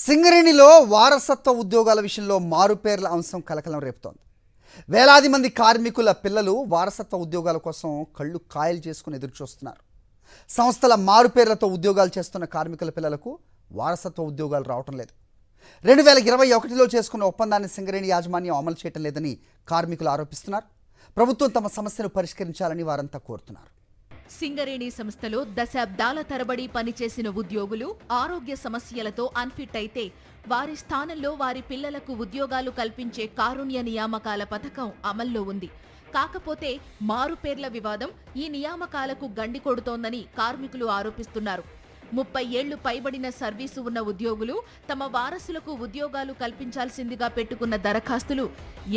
సింగరేణిలో వారసత్వ ఉద్యోగాల విషయంలో మారుపేర్ల అంశం కలకలం రేపుతోంది. వేలాది మంది కార్మికుల పిల్లలు వారసత్వ ఉద్యోగాల కోసం కళ్ళు కాయలు చేసుకుని ఎదురుచూస్తున్నారు. సంస్థల మారుపేర్లతో ఉద్యోగాలు చేస్తున్న కార్మికుల పిల్లలకు వారసత్వ ఉద్యోగాలు రావటం లేదు. 2021లో చేసుకున్న ఒప్పందాన్ని సింగరేణి యాజమాన్యం అమలు చేయటం లేదని కార్మికులు ఆరోపిస్తున్నారు. ప్రభుత్వం తమ సమస్యను పరిష్కరించాలని వారంతా కోరుతున్నారు. సింగరేణి సంస్థలో దశాబ్దాల తరబడి పనిచేసిన ఉద్యోగులు ఆరోగ్య సమస్యలతో అన్ఫిట్ అయితే వారి స్థానంలో వారి పిల్లలకు ఉద్యోగాలు కల్పించే కారుణ్య నియామకాల పథకం అమల్లో ఉంది. కాకపోతే మారుపేర్ల వివాదం ఈ నియామకాలకు గండి కొడుతోందని కార్మికులు ఆరోపిస్తున్నారు. 30 ఏళ్లు పైబడిన సర్వీసు ఉన్న ఉద్యోగులు తమ వారసులకు ఉద్యోగాలు కల్పించాల్సిందిగా పెట్టుకున్న దరఖాస్తులు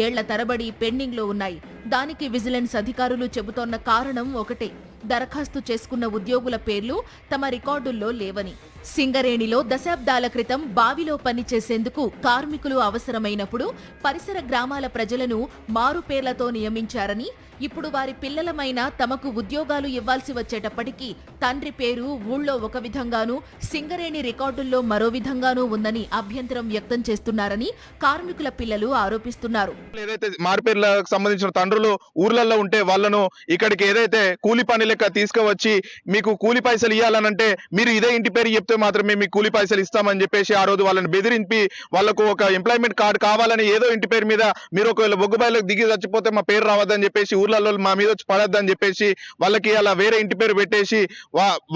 ఏళ్ల తరబడి పెండింగ్లో ఉన్నాయి. దానికి విజిలెన్స్ అధికారులు చెబుతోన్న కారణం ఒకటే, దరఖాస్తు చేసుకున్న ఉద్యోగుల పేర్లు తమ రికార్డుల్లో లేవని. సింగరేణిలో దశాబ్దాల క్రితం బావిలో పనిచేసేందుకు కార్మికులు అవసరమైనప్పుడు పరిసర గ్రామాల ప్రజలను మారుపేర్లతో నియమించారని, ఇప్పుడు వారి పిల్లలమైన తమకు ఉద్యోగాలు ఇవ్వాల్సి వచ్చేటప్పటికీ తండ్రి పేరు ఊళ్ళో ఒక విధంగానూ సింగరేణి రికార్డుల్లో మరో విధంగానూ ఉందని అభ్యంతరం వ్యక్తం చేస్తున్నారని కార్మికుల పిల్లలు ఆరోపిస్తున్నారు. ఏదైతే మారుపేర్లకు సంబంధించిన తండ్రులు ఊర్లలో ఉంటే వాళ్ళను ఇక్కడికి ఏదైతే కూలి పని లెక్క తీసుకువచ్చి మీకు కూలి పైసలు ఇవ్వాలనంటే మీరు ఇదే ఇంటి పేరు చెప్తే మాత్రమే మీకు కూలి పైసలు ఇస్తామని చెప్పేసి ఆ రోజు వాళ్ళని బెదిరించి వాళ్ళకు ఒక ఎంప్లాయ్మెంట్ కార్డు కావాలని ఏదో ఇంటి పేరు మీద మీరు ఒకవేళ బొగ్గుబాయిలకు దిగి చచ్చిపోతే మా పేరు రావద్దని చెప్పేసి ఊర్లలో మా మీద వచ్చి పడద్దని చెప్పేసి వాళ్ళకి అలా వేరే ఇంటి పేరు పెట్టేసి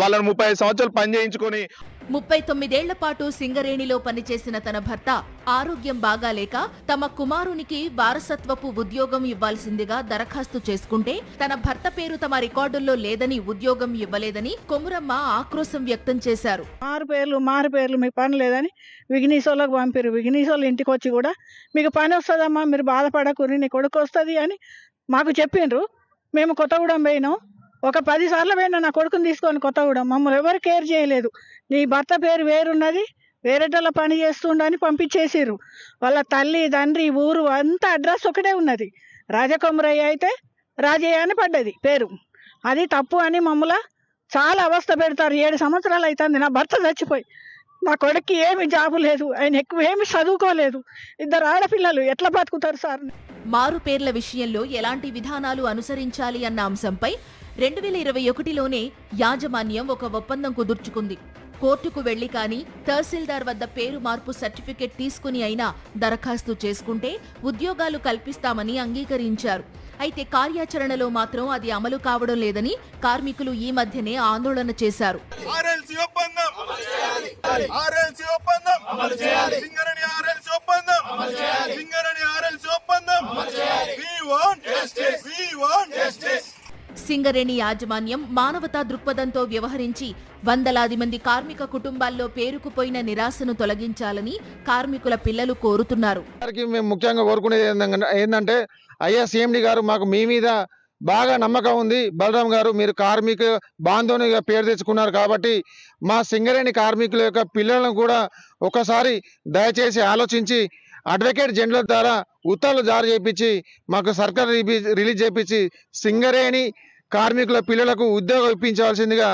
వాళ్ళని 35 సంవత్సరాలు పని చేయించుకొని 39 ఏళ్ల పాటు సింగరేణిలో పనిచేసిన తన భర్త ఆరోగ్యం బాగాలేక తమ కుమారునికి వారసత్వపు ఉద్యోగం ఇవ్వాల్సిందిగా దరఖాస్తు చేసుకుంటే తన భర్త పేరు తమ రికార్డుల్లో లేదని ఉద్యోగం ఇవ్వలేదని కొమురమ్మ ఆక్రోశం వ్యక్తం చేశారు. మారుపేర్లు మీకు పని లేదని విఘ్నీసోళ్ళకు పంపారు. విఘ్నీసోళ్ళు ఇంటికి వచ్చి కూడా మీకు పని వస్తుందమ్మా, మీరు బాధపడకూరి, నీ కొడుకు వస్తుంది అని మాకు చెప్పిండ్రు. మేము కొత్తగూడెం పోయినాం. ఒక 10 సార్లు పోయినా నా కొడుకుని తీసుకొని కొత్తగూడెం. మమ్మల్ని ఎవరు కేర్ చేయలేదు. నీ భర్త పేరు వేరున్నది, వేరేటోళ్ళ పని చేస్తుండని పంపించేసిర్రు. వాళ్ళ తల్లి తండ్రి ఊరు అంతా అడ్రస్ ఒకటే ఉన్నది. రాజకొమరయ్య అయితే రాజయ్య అని పడ్డది పేరు. అది తప్పు అని మమ్మల్ని చాలా అవస్థ పెడతారు. 7 సంవత్సరాలు అవుతుంది నా భర్త చచ్చిపోయి. నా కొడుక్కి ఏమి జాబు లేదు, ఆయన ఎక్కువ ఏమి చదువుకోలేదు. 2 ఆడపిల్లలు ఎట్లా బతుకుతారు సార్? మారుపేర్ల విషయంలో ఎలాంటి విధానాలు అనుసరించాలి అన్న అంశంపై 2021లోనే యాజమాన్యం ఒక ఒప్పందం కుదుర్చుకుంది. కోర్టుకు వెళ్లి కానీ తహసీల్దార్ వద్ద పేరు మార్పు సర్టిఫికెట్ తీసుకుని అయినా దరఖాస్తు చేసుకుంటే ఉద్యోగాలు కల్పిస్తామని అంగీకరించారు. అయితే కార్యాచరణలో మాత్రం అది అమలు కావడం లేదని కార్మికులు ఈ మధ్యనే ఆందోళన చేశారు. సింగరేణి యాజమాన్యం మానవతా దృక్పథంతో వ్యవహరించి వందలాది మంది కార్మిక కుటుంబాల్లో పేరుకుపోయిన నిరాశను తొలగించాలని కార్మికుల పిల్లలు కోరుతున్నారు. మేము ముఖ్యంగా కోరుకునేది ఏంటంటే, అయ్యా సీఎండి గారు, మాకు మీ మీద బాగా నమ్మకం ఉంది. బలరాం గారు, మీరు కార్మిక బాంధవునిగా పేరు తెచ్చుకున్నారు కాబట్టి మా సింగరేణి కార్మికుల యొక్క పిల్లలను కూడా ఒకసారి దయచేసి ఆలోచించి అడ్వకేట్ జనరల్ ద్వారా ఉత్తర్వులు జారీ చేయించి మాకు సర్కార్ రిలీజ్ చేయించి సింగరేణి కార్మికుల పిల్లలకు ఉద్యోగం ఇప్పించవలసిందిగా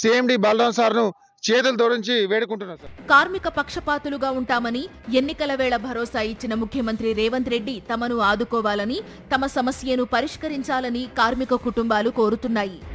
సీఎండి బలరాం సార్ను చేతులు తోడించి వేడుకుంటున్నారు సార్. కార్మిక పక్షపాతులుగా ఉంటామని ఎన్నికల వేళ భరోసా ఇచ్చిన ముఖ్యమంత్రి రేవంత్ రెడ్డి తమను ఆదుకోవాలని, తమ సమస్యను పరిష్కరించాలని కార్మిక కుటుంబాలు కోరుతున్నాయి.